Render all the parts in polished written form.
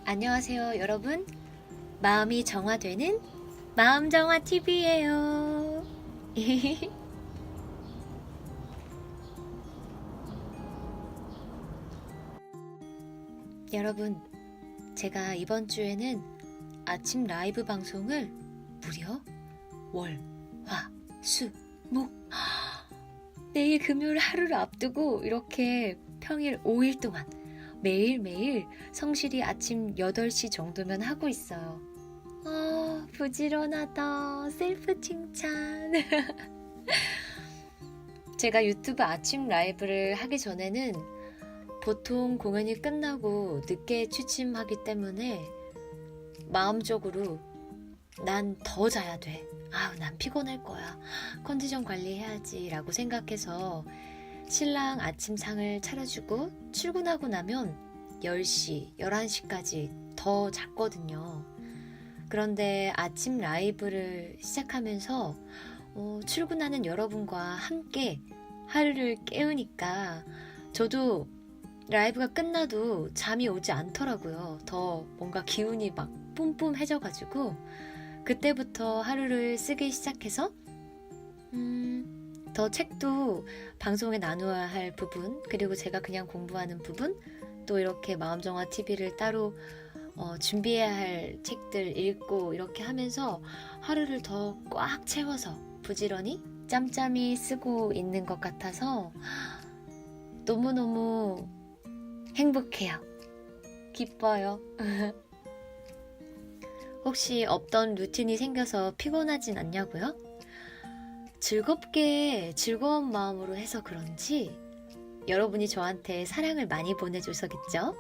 안녕하세요, 여러분. 마음이 정화되는 마음정화 TV예요. 여러분, 제가 이번 주에는 아침 라이브 방송을 무려 월, 화, 수, 목, 내일 금요일 하루를 앞두고 이렇게 평일 5일 동안 매일매일 성실히 아침 8시 정도면 하고 있어요. 부지런하다. 셀프 칭찬. 제가 유튜브 아침 라이브를 하기 전에는 보통 공연이 끝나고 늦게 취침하기 때문에 마음적으로 난 더 자야 돼. 난 피곤할 거야. 컨디션 관리해야지 라고 생각해서 신랑 아침상을 차려주고 출근하고 나면 10시, 11시까지 더 잤거든요. 그런데 아침 라이브를 시작하면서 출근하는 여러분과 함께 하루를 깨우니까 저도 라이브가 끝나도 잠이 오지 않더라고요. 더 뭔가 기운이 막 뿜뿜해져가지고 그때부터 하루를 쓰기 시작해서 더 책도 방송에 나누어야 할 부분, 그리고 제가 그냥 공부하는 부분, 또 이렇게 마음정화 TV를 따로 준비해야 할 책들 읽고 이렇게 하면서 하루를 더 꽉 채워서 부지런히 짬짬이 쓰고 있는 것 같아서 너무너무 행복해요. 기뻐요. 혹시 없던 루틴이 생겨서 피곤하진 않냐고요? 즐겁게 즐거운 마음으로 해서 그런지 여러분이 저한테 사랑을 많이 보내줘서겠죠?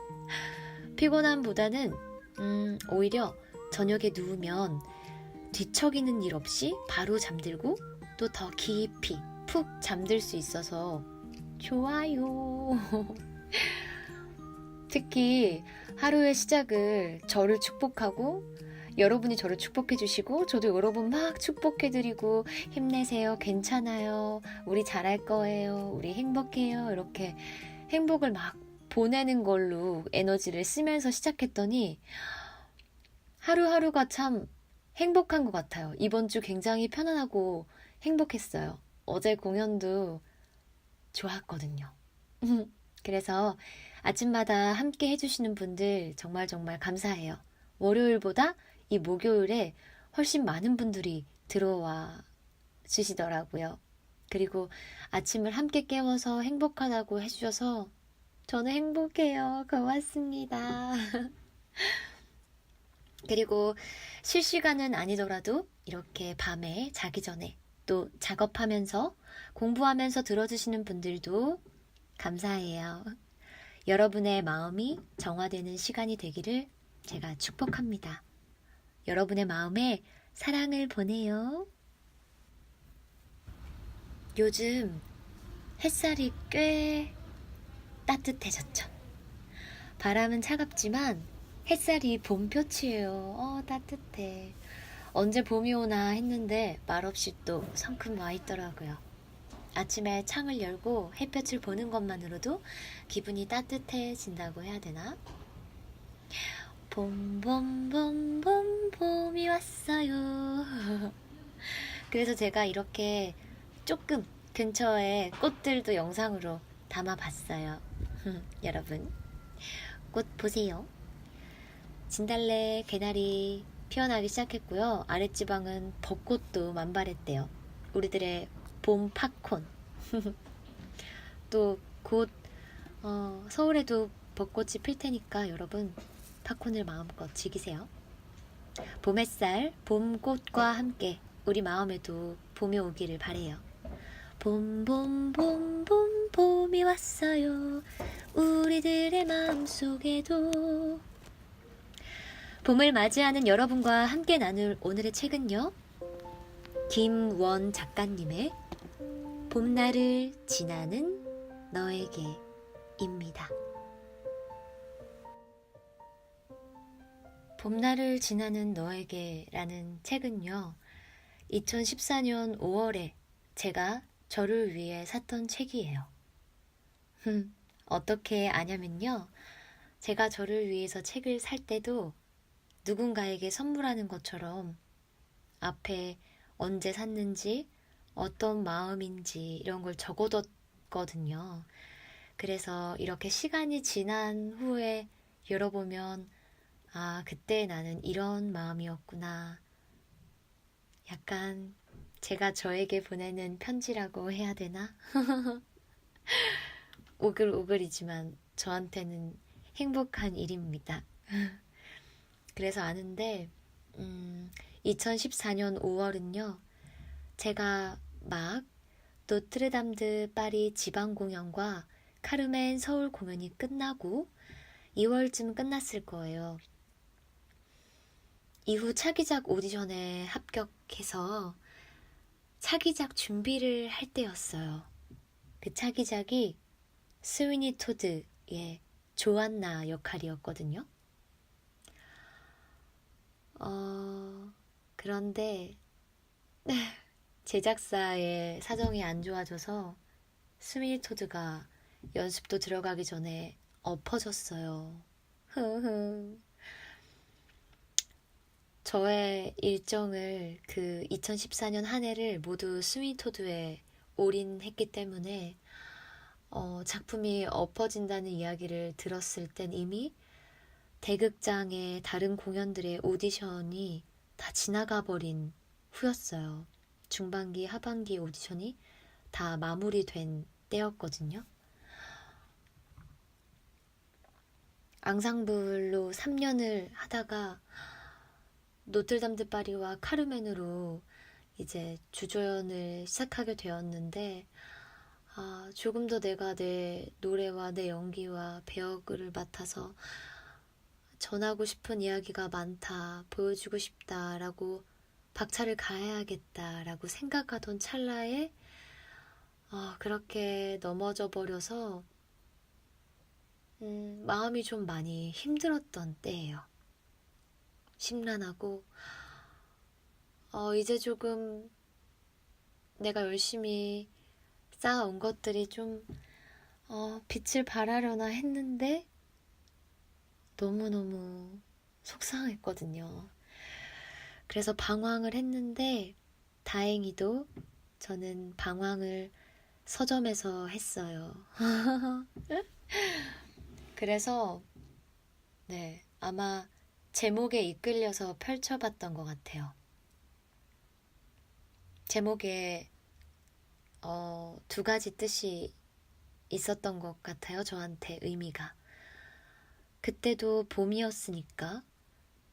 피곤함보다는 오히려 저녁에 누우면 뒤척이는 일 없이 바로 잠들고 또 더 깊이 푹 잠들 수 있어서 좋아요. 특히 하루의 시작을 저를 축복하고 여러분이 저를 축복해 주시고 저도 여러분 막 축복해 드리고 힘내세요, 괜찮아요, 우리 잘할 거예요, 우리 행복해요, 이렇게 행복을 막 보내는 걸로 에너지를 쓰면서 시작했더니 하루하루가 참 행복한 것 같아요. 이번 주 굉장히 편안하고 행복했어요. 어제 공연도 좋았거든요. 그래서 아침마다 함께 해주시는 분들 정말 정말 감사해요. 월요일보다 이 목요일에 훨씬 많은 분들이 들어와 주시더라고요. 그리고 아침을 함께 깨워서 행복하다고 해주셔서 저는 행복해요. 고맙습니다. 그리고 실시간은 아니더라도 이렇게 밤에 자기 전에 또 작업하면서 공부하면서 들어주시는 분들도 감사해요. 여러분의 마음이 정화되는 시간이 되기를 제가 축복합니다. 여러분의 마음에 사랑을 보내요. 요즘 햇살이 꽤 따뜻해졌죠. 바람은 차갑지만 햇살이 봄볕이에요. 따뜻해. 언제 봄이 오나 했는데 말없이 또 성큼 와 있더라고요. 아침에 창을 열고 햇볕을 보는 것만으로도 기분이 따뜻해진다고 해야 되나? 봄이 왔어요. 그래서 제가 이렇게 조금 근처에 꽃들도 영상으로 담아봤어요. 여러분, 꽃 보세요. 진달래, 개나리 피어나기 시작했고요. 아랫지방은 벚꽃도 만발했대요. 우리들의 봄 팝콘. 또 곧 서울에도 벚꽃이 필 테니까 여러분 팝콘을 마음껏 즐기세요. 봄 햇살, 봄꽃과 함께 우리 마음에도 봄이 오기를 바래요. 봄이 왔어요. 우리들의 마음속에도. 봄을 맞이하는 여러분과 함께 나눌 오늘의 책은요, 김원 작가님의 봄날을 지나는 너에게입니다. 봄날을 지나는 너에게라는 책은요, 2014년 5월에 제가 저를 위해 샀던 책이에요. 어떻게 아냐면요, 제가 저를 위해서 책을 살 때도 누군가에게 선물하는 것처럼 앞에 언제 샀는지, 어떤 마음인지 이런 걸 적어뒀거든요. 그래서 이렇게 시간이 지난 후에 열어보면, 아, 그때 나는 이런 마음이었구나. 약간 제가 저에게 보내는 편지라고 해야 되나? 오글오글이지만 저한테는 행복한 일입니다. 그래서 아는데, 2014년 5월은요, 제가 막 노트르담드 파리 지방 공연과 카르멘 서울 공연이 끝나고 2월쯤 끝났을 거예요. 이후 차기작 오디션에 합격해서 차기작 준비를 할 때였어요. 그 차기작이 스위니 토드의 조안나 역할이었거든요. 그런데 제작사의 사정이 안 좋아져서 스위니 토드가 연습도 들어가기 전에 엎어졌어요. 저의 일정을 그 2014년 한 해를 모두 스위니 토드에 올인했기 때문에 작품이 엎어진다는 이야기를 들었을 땐 이미 대극장의 다른 공연들의 오디션이 다 지나가 버린 후였어요. 중반기, 하반기 오디션이 다 마무리된 때였거든요. 앙상블로 3년을 하다가 노틀담드 파리와 카르멘으로 이제 주조연을 시작하게 되었는데, 조금 더 내가 내 노래와 내 연기와 배역을 맡아서 전하고 싶은 이야기가 많다, 보여주고 싶다라고 박차를 가해야겠다라고 생각하던 찰나에 그렇게 넘어져 버려서 마음이 좀 많이 힘들었던 때예요. 심란하고 이제 조금 내가 열심히 쌓아온 것들이 좀 빛을 발하려나 했는데 너무너무 속상했거든요. 그래서 방황을 했는데 다행히도 저는 방황을 서점에서 했어요. 그래서 네, 아마 제목에 이끌려서 펼쳐봤던 것 같아요. 제목에 두 가지 뜻이 있었던 것 같아요. 저한테 의미가. 그때도 봄이었으니까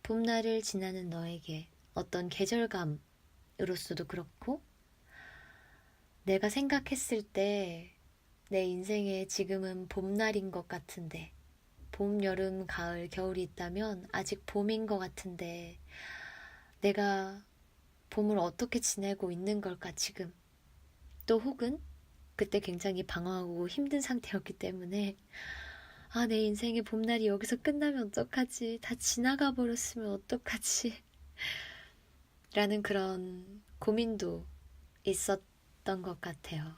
봄날을 지나는 너에게 어떤 계절감으로서도 그렇고, 내가 생각했을 때 내 인생에 지금은 봄날인 것 같은데, 봄, 여름, 가을, 겨울이 있다면 아직 봄인 것 같은데 내가 봄을 어떻게 지내고 있는 걸까 지금. 또 혹은 그때 굉장히 방황하고 힘든 상태였기 때문에 내 인생의 봄날이 여기서 끝나면 어떡하지, 다 지나가 버렸으면 어떡하지 라는 그런 고민도 있었던 것 같아요.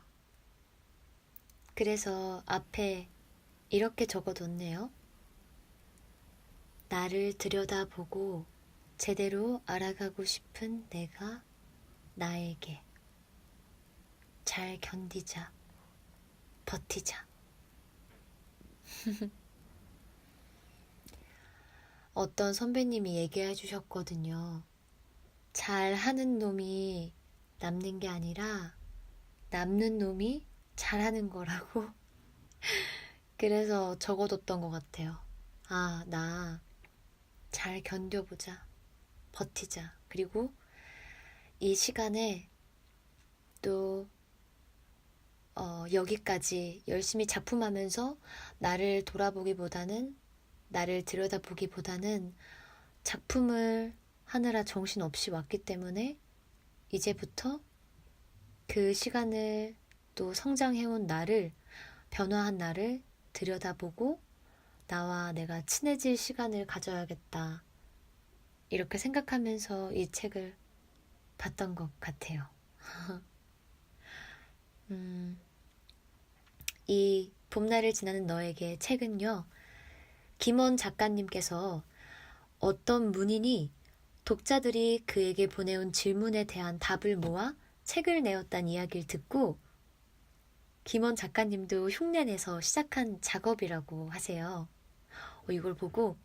그래서 앞에 이렇게 적어뒀네요. 나를 들여다보고 제대로 알아가고 싶은 내가 나에게. 잘 견디자, 버티자. 어떤 선배님이 얘기해 주셨거든요. 잘하는 놈이 남는 게 아니라 남는 놈이 잘하는 거라고. 그래서 적어뒀던 것 같아요. 나 잘 견뎌보자, 버티자. 그리고 이 시간에 또 여기까지 열심히 작품하면서 나를 돌아보기보다는, 나를 들여다보기보다는 작품을 하느라 정신없이 왔기 때문에 이제부터 그 시간을, 또 성장해온 나를, 변화한 나를 들여다보고 나와 내가 친해질 시간을 가져야겠다. 이렇게 생각하면서 이 책을 봤던 것 같아요. 이 봄날을 지나는 너에게 책은요, 김원 작가님께서 어떤 문인이 독자들이 그에게 보내온 질문에 대한 답을 모아 책을 내었다는 이야기를 듣고 김원 작가님도 흉내내서 시작한 작업이라고 하세요. 이걸 보고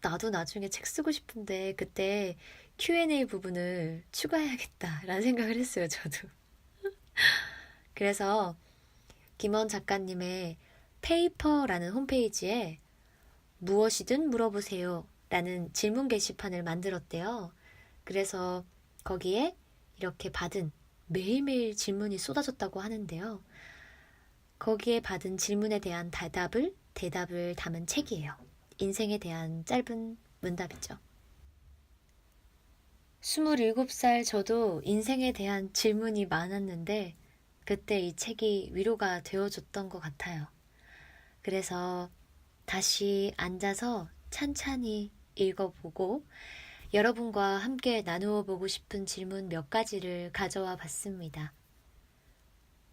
나도 나중에 책 쓰고 싶은데 그때 Q&A 부분을 추가해야겠다라는 생각을 했어요, 저도. 그래서 김원 작가님의 페이퍼라는 홈페이지에 무엇이든 물어보세요 라는 질문 게시판을 만들었대요. 그래서 거기에 이렇게 받은 매일매일 질문이 쏟아졌다고 하는데요. 거기에 받은 질문에 대한 대답을 담은 책이에요. 인생에 대한 짧은 문답이죠. 27살 저도 인생에 대한 질문이 많았는데 그때 이 책이 위로가 되어줬던 것 같아요. 그래서 다시 앉아서 찬찬히 읽어보고 여러분과 함께 나누어 보고 싶은 질문 몇 가지를 가져와 봤습니다.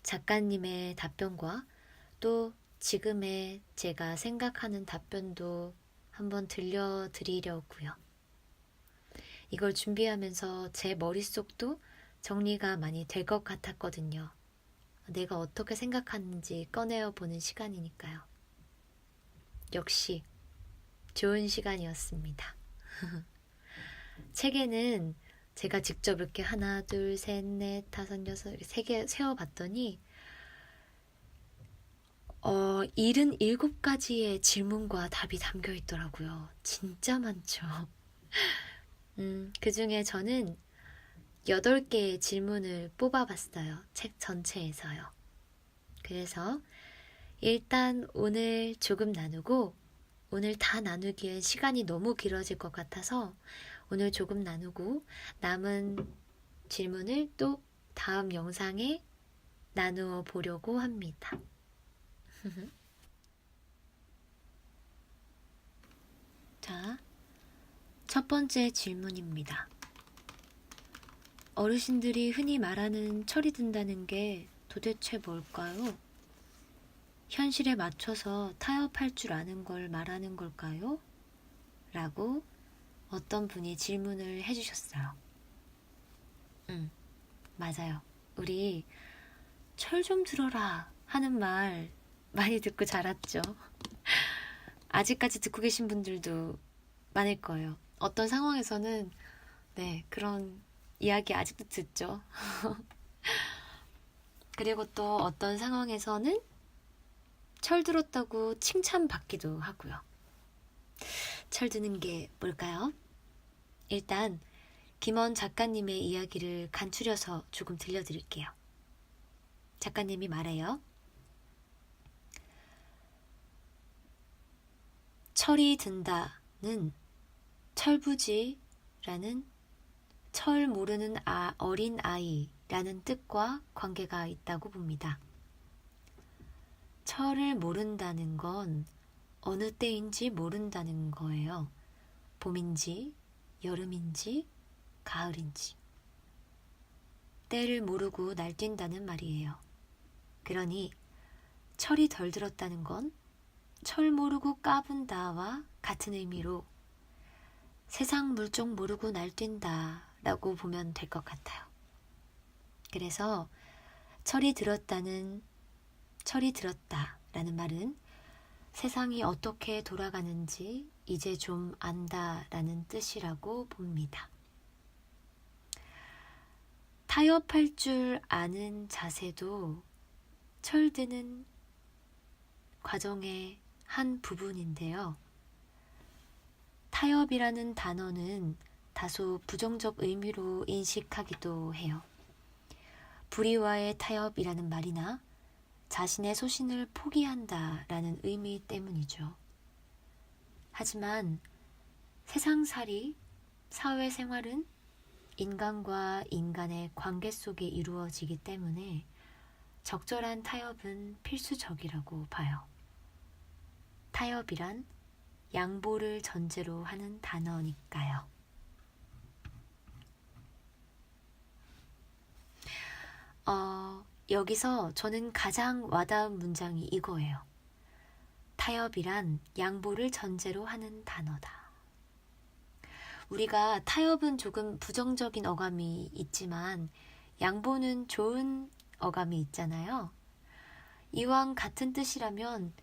작가님의 답변과 또 지금의 제가 생각하는 답변도 한번 들려드리려고요. 이걸 준비하면서 제 머릿속도 정리가 많이 될 것 같았거든요. 내가 어떻게 생각하는지 꺼내어 보는 시간이니까요. 역시 좋은 시간이었습니다. 책에는 제가 직접 이렇게 하나, 둘, 셋, 넷, 다섯, 여섯, 세 개 세어봤더니 77가지의 질문과 답이 담겨 있더라고요. 진짜 많죠. 그 중에 저는 8개의 질문을 뽑아봤어요. 책 전체에서요. 그래서 일단 오늘 조금 나누고 오늘 다 나누기엔 시간이 너무 길어질 것 같아서 오늘 조금 나누고 남은 질문을 또 다음 영상에 나누어 보려고 합니다. 자, 첫 번째 질문입니다. 어르신들이 흔히 말하는 철이 든다는 게 도대체 뭘까요? 현실에 맞춰서 타협할 줄 아는 걸 말하는 걸까요? 라고 어떤 분이 질문을 해주셨어요. 맞아요. 우리 철 좀 들어라 하는 말 많이 듣고 자랐죠. 아직까지 듣고 계신 분들도 많을 거예요. 어떤 상황에서는 그런 이야기 아직도 듣죠. 그리고 또 어떤 상황에서는 철 들었다고 칭찬받기도 하고요. 철 드는 게 뭘까요? 일단 김원 작가님의 이야기를 간추려서 조금 들려드릴게요. 작가님이 말해요. 철이 든다는 철부지라는 철 모르는 어린 아이라는 뜻과 관계가 있다고 봅니다. 철을 모른다는 건 어느 때인지 모른다는 거예요. 봄인지 여름인지 가을인지 때를 모르고 날뛴다는 말이에요. 그러니 철이 덜 들었다는 건 철 모르고 까분다와 같은 의미로 세상 물정 모르고 날뛴다 라고 보면 될 것 같아요. 그래서 철이 들었다라는 말은 세상이 어떻게 돌아가는지 이제 좀 안다라는 뜻이라고 봅니다. 타협할 줄 아는 자세도 철드는 과정의 한 부분인데요. 타협이라는 단어는 다소 부정적 의미로 인식하기도 해요. 불의와의 타협이라는 말이나 자신의 소신을 포기한다라는 의미 때문이죠. 하지만 세상살이, 사회생활은 인간과 인간의 관계 속에 이루어지기 때문에 적절한 타협은 필수적이라고 봐요. 타협이란 양보를 전제로 하는 단어니까요. 여기서 저는 가장 와닿은 문장이 이거예요. 타협이란 양보를 전제로 하는 단어다. 우리가 타협은 조금 부정적인 어감이 있지만 양보는 좋은 어감이 있잖아요. 이왕 같은 뜻이라면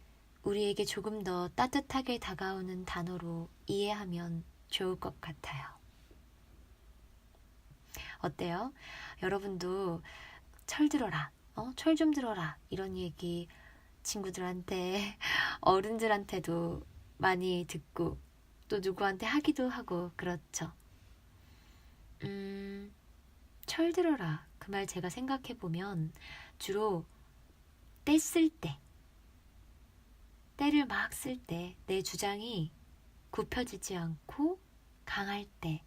우리에게 조금 더 따뜻하게 다가오는 단어로 이해하면 좋을 것 같아요. 어때요? 여러분도 철 들어라, 철 좀 들어라 이런 얘기 친구들한테 어른들한테도 많이 듣고 또 누구한테 하기도 하고 그렇죠. 철 들어라 그 말 제가 생각해보면 주로 때 쓸 때, 때를 막 쓸 때 내 주장이 굽혀지지 않고 강할 때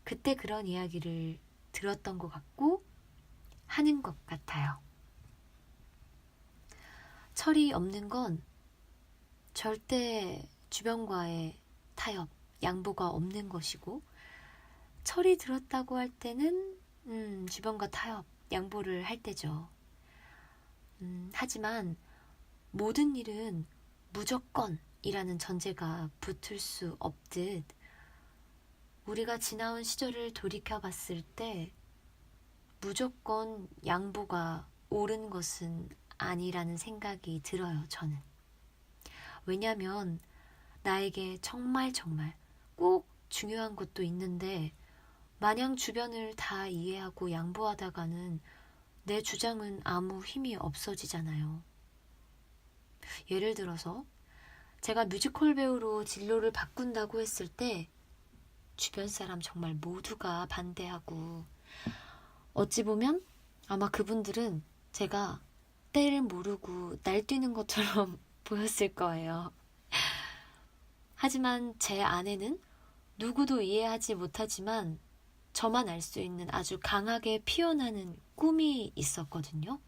그때 그런 이야기를 들었던 것 같고 하는 것 같아요. 철이 없는 건 절대 주변과의 타협, 양보가 없는 것이고 철이 들었다고 할 때는 주변과 타협, 양보를 할 때죠. 하지만 모든 일은 무조건이라는 전제가 붙을 수 없듯 우리가 지나온 시절을 돌이켜 봤을 때 무조건 양보가 옳은 것은 아니라는 생각이 들어요, 저는. 왜냐면 나에게 정말 꼭 중요한 것도 있는데 마냥 주변을 다 이해하고 양보하다가는 내 주장은 아무 힘이 없어지잖아요. 예를 들어서 제가 뮤지컬 배우로 진로를 바꾼다고 했을 때 주변 사람 정말 모두가 반대하고 어찌 보면 아마 그분들은 제가 때를 모르고 날뛰는 것처럼 보였을 거예요. 하지만 제 안에는 누구도 이해하지 못하지만 저만 알 수 있는 아주 강하게 피어나는 꿈이 있었거든요.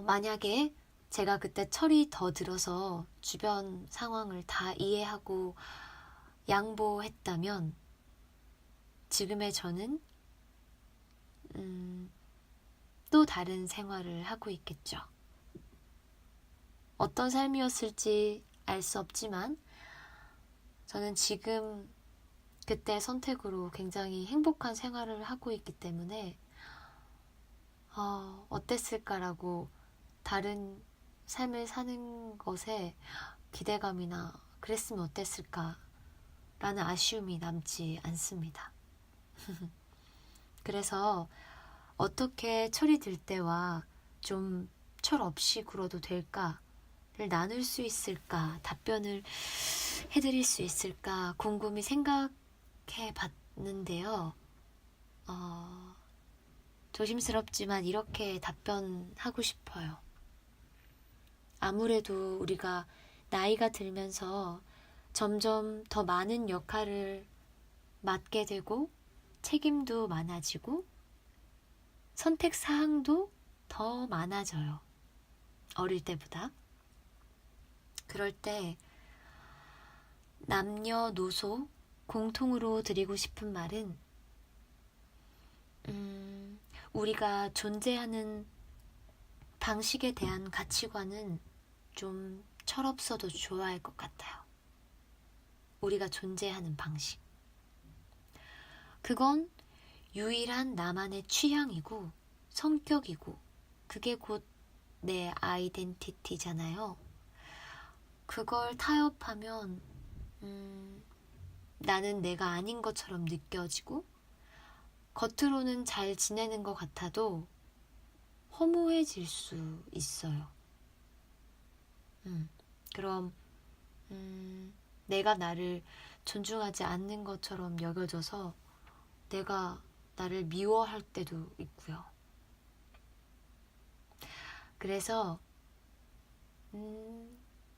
만약에 제가 그때 철이 더 들어서 주변 상황을 다 이해하고 양보했다면 지금의 저는 또 다른 생활을 하고 있겠죠. 어떤 삶이었을지 알 수 없지만 저는 지금 그때 선택으로 굉장히 행복한 생활을 하고 있기 때문에 어땠을까라고 다른 삶을 사는 것에 기대감이나 그랬으면 어땠을까라는 아쉬움이 남지 않습니다. 그래서 어떻게 철이 들 때와 좀 철 없이 굴어도 될까를 나눌 수 있을까, 답변을 해드릴 수 있을까 곰곰이 생각해 봤는데요. 조심스럽지만 이렇게 답변하고 싶어요. 아무래도 우리가 나이가 들면서 점점 더 많은 역할을 맡게 되고 책임도 많아지고 선택 사항도 더 많아져요. 어릴 때보다. 그럴 때 남녀노소 공통으로 드리고 싶은 말은 우리가 존재하는 방식에 대한 가치관은 좀 철없어도 좋아할 것 같아요. 우리가 존재하는 방식. 그건 유일한 나만의 취향이고 성격이고 그게 곧 내 아이덴티티잖아요. 그걸 타협하면 나는 내가 아닌 것처럼 느껴지고 겉으로는 잘 지내는 것 같아도 허무해질 수 있어요. 그럼 내가 나를 존중하지 않는 것처럼 여겨져서 내가 나를 미워할 때도 있고요. 그래서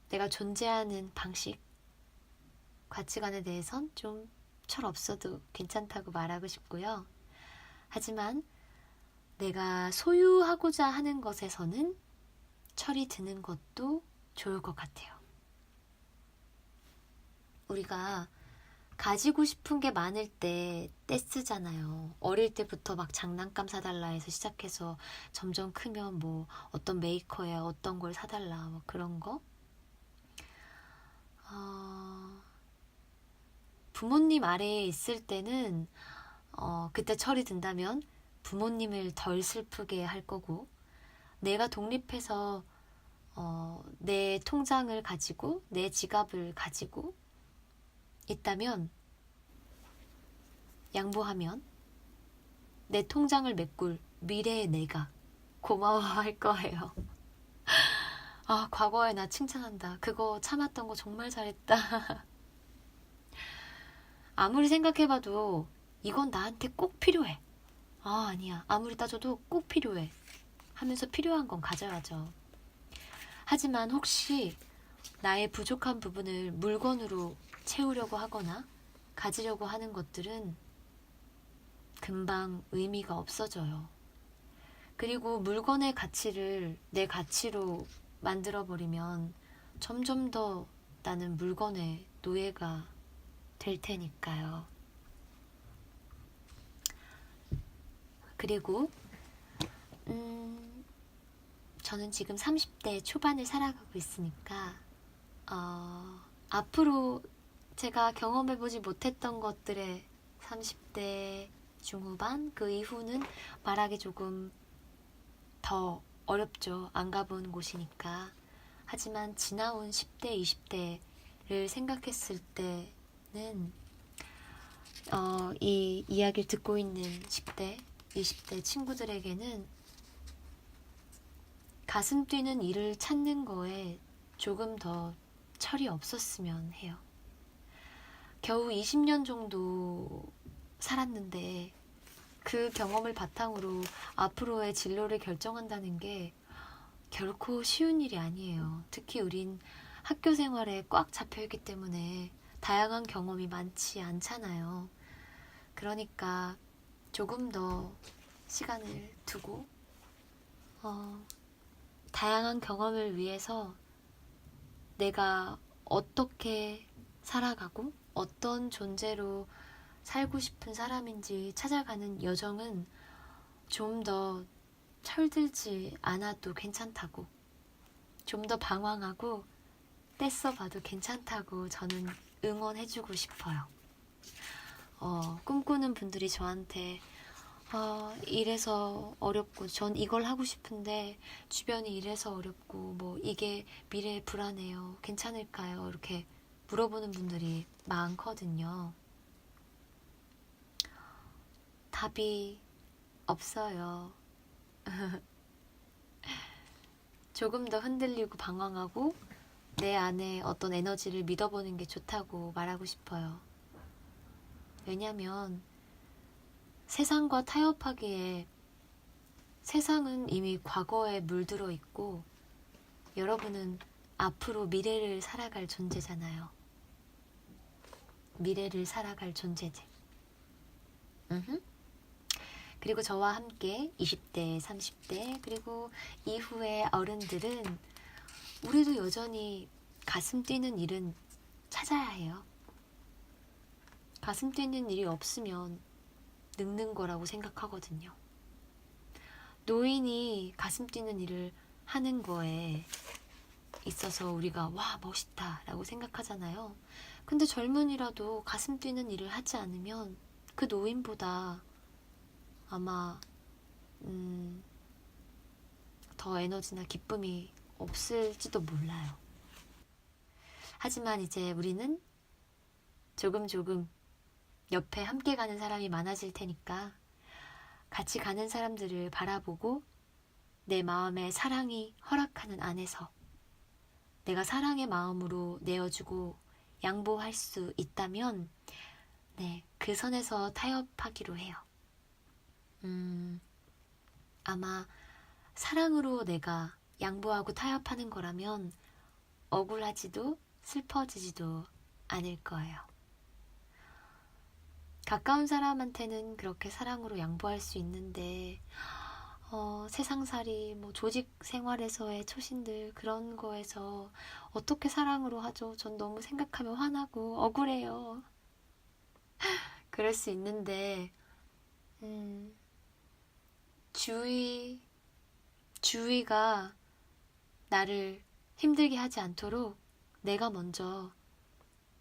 내가 존재하는 방식, 가치관에 대해선 좀 철없어도 괜찮다고 말하고 싶고요. 하지만 내가 소유하고자 하는 것에서는 철이 드는 것도 좋을 것 같아요. 우리가 가지고 싶은 게 많을 때 떼쓰잖아요. 어릴 때부터 막 장난감 사달라 해서 시작해서 점점 크면 뭐 어떤 메이커야 어떤 걸 사달라 뭐 그런 거. 부모님 아래에 있을 때는 그때 철이 든다면 부모님을 덜 슬프게 할 거고, 내가 독립해서 내 통장을 가지고 내 지갑을 가지고 있다면, 양보하면 내 통장을 메꿀 미래의 내가 고마워할 거예요. 아, 과거에 나 칭찬한다. 그거 참았던 거 정말 잘했다. 아무리 생각해봐도 이건 나한테 꼭 필요해. 아, 아니야. 아무리 따져도 꼭 필요해. 하면서 필요한 건 가져야죠. 하지만 혹시 나의 부족한 부분을 물건으로 채우려고 하거나 가지려고 하는 것들은 금방 의미가 없어져요. 그리고 물건의 가치를 내 가치로 만들어버리면 점점 더 나는 물건의 노예가 될 테니까요. 그리고 저는 지금 30대 초반을 살아가고 있으니까 앞으로 제가 경험해보지 못했던 것들의 30대 중후반, 그 이후는 말하기 조금 더 어렵죠. 안 가본 곳이니까. 하지만 지나온 10대, 20대를 생각했을 때는 이 이야기를 듣고 있는 10대, 20대 친구들에게는 가슴 뛰는 일을 찾는 거에 조금 더 철이 없었으면 해요. 겨우 20년 정도 살았는데 그 경험을 바탕으로 앞으로의 진로를 결정한다는 게 결코 쉬운 일이 아니에요. 특히 우린 학교 생활에 꽉 잡혀있기 때문에 다양한 경험이 많지 않잖아요. 그러니까 조금 더 시간을 두고 다양한 경험을 위해서 내가 어떻게 살아가고 어떤 존재로 살고 싶은 사람인지 찾아가는 여정은 좀 더 철들지 않아도 괜찮다고, 좀 더 방황하고 떼써봐도 괜찮다고 저는 응원해주고 싶어요. 꿈꾸는 분들이 저한테 이래서 어렵고 전 이걸 하고 싶은데 주변이 이래서 어렵고 뭐 이게 미래에 불안해요. 괜찮을까요? 이렇게 물어보는 분들이 많거든요. 답이 없어요. 조금 더 흔들리고 방황하고 내 안에 어떤 에너지를 믿어보는 게 좋다고 말하고 싶어요. 왜냐면 세상과 타협하기에 세상은 이미 과거에 물들어 있고 여러분은 앞으로 미래를 살아갈 존재잖아요. 미래를 살아갈 존재들. 그리고 저와 함께 20대, 30대, 그리고 이후의 어른들은 우리도 여전히 가슴 뛰는 일은 찾아야 해요. 가슴 뛰는 일이 없으면 늙는 거라고 생각하거든요. 노인이 가슴 뛰는 일을 하는 거에 있어서 우리가 와 멋있다 라고 생각하잖아요. 근데 젊은이라도 가슴 뛰는 일을 하지 않으면 그 노인보다 아마 더 에너지나 기쁨이 없을지도 몰라요. 하지만 이제 우리는 조금 옆에 함께 가는 사람이 많아질 테니까 같이 가는 사람들을 바라보고 내 마음에 사랑이 허락하는 안에서 내가 사랑의 마음으로 내어주고 양보할 수 있다면 네, 그 선에서 타협하기로 해요. 아마 사랑으로 내가 양보하고 타협하는 거라면 억울하지도 슬퍼지지도 않을 거예요. 가까운 사람한테는 그렇게 사랑으로 양보할 수 있는데 세상살이 뭐 조직 생활에서의 초신들 그런 거에서 어떻게 사랑으로 하죠? 전 너무 생각하면 화나고 억울해요. 그럴 수 있는데, 주위가 나를 힘들게 하지 않도록 내가 먼저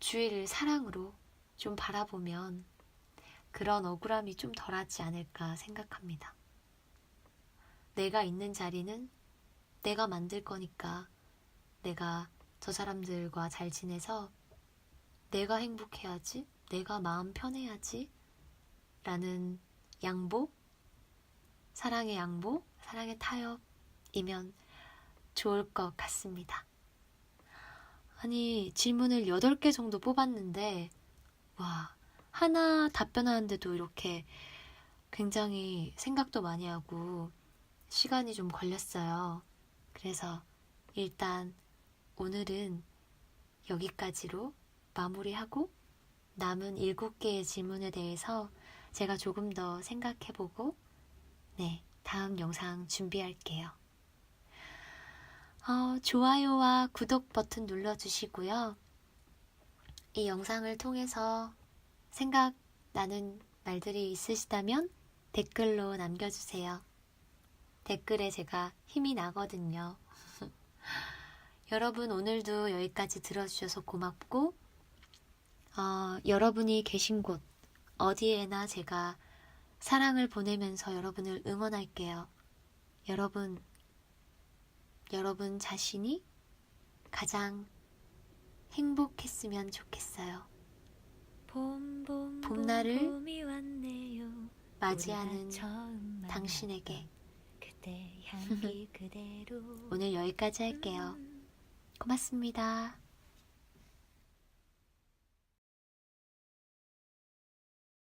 주위를 사랑으로 좀 바라보면 그런 억울함이 좀 덜하지 않을까 생각합니다. 내가 있는 자리는 내가 만들 거니까 내가 저 사람들과 잘 지내서 내가 행복해야지, 내가 마음 편해야지 라는 양보, 사랑의 양보, 사랑의 타협이면 좋을 것 같습니다. 아니, 질문을 8개 정도 뽑았는데 와, 하나 답변하는데도 이렇게 굉장히 생각도 많이 하고 시간이 좀 걸렸어요. 그래서 일단 오늘은 여기까지로 마무리하고 남은 7개의 질문에 대해서 제가 조금 더 생각해보고 다음 영상 준비할게요. 좋아요와 구독 버튼 눌러주시고요. 이 영상을 통해서 생각나는 말들이 있으시다면 댓글로 남겨주세요. 댓글에 제가 힘이 나거든요. 여러분 오늘도 여기까지 들어주셔서 고맙고 여러분이 계신 곳 어디에나 제가 사랑을 보내면서 여러분을 응원할게요. 여러분 자신이 가장 행복했으면 좋겠어요. 봄날을 맞이하는 당신에게 오늘 여기까지 할게요. 고맙습니다.